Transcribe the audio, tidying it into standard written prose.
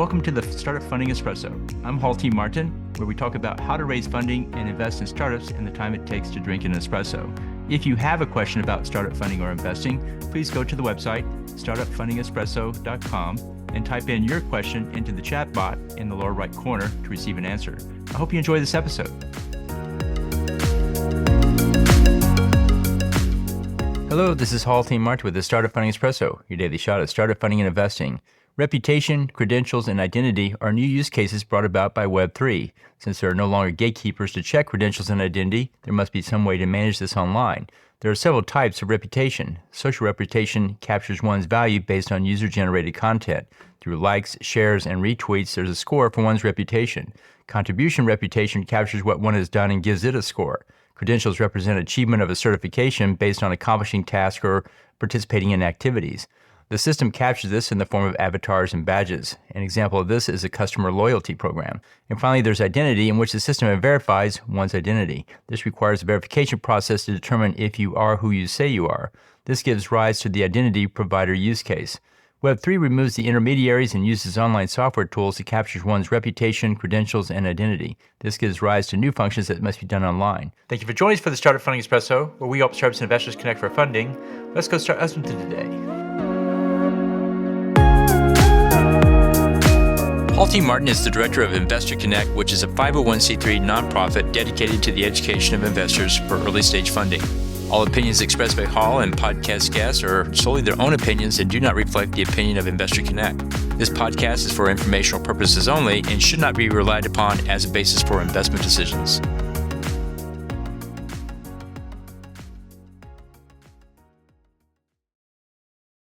Welcome to the Startup Funding Espresso. I'm Hall T. Martin, where we talk about how to raise funding and invest in startups and the time it takes to drink an espresso. If you have a question about startup funding or investing, please go to the website, startupfundingespresso.com, and type in your question into the chat bot in the lower right corner to receive an answer. I hope you enjoy this episode. Hello, this is Hall T. Martin with the Startup Funding Espresso, your daily shot at startup funding and investing. Reputation, credentials, and identity are new use cases brought about by Web3. Since there are no longer gatekeepers to check credentials and identity, there must be some way to manage this online. There are several types of reputation. Social reputation captures one's value based on user-generated content. Through likes, shares, and retweets, there's a score for one's reputation. Contribution reputation captures what one has done and gives it a score. Credentials represent achievement of a certification based on accomplishing tasks or participating in activities. The system captures this in the form of avatars and badges. An example of this is a customer loyalty program. And finally, there's identity, in which the system verifies one's identity. This requires a verification process to determine if you are who you say you are. This gives rise to the identity provider use case. Web3 removes the intermediaries and uses online software tools to capture one's reputation, credentials, and identity. This gives rise to new functions that must be done online. Thank you for joining us for the Startup Funding Espresso, where we help startups and investors connect for funding. Let's go start listening to today. Hall T. Martin is the director of Investor Connect, which is a 501c3 nonprofit dedicated to the education of investors for early-stage funding. All opinions expressed by Hall and podcast guests are solely their own opinions and do not reflect the opinion of Investor Connect. This podcast is for informational purposes only and should not be relied upon as a basis for investment decisions.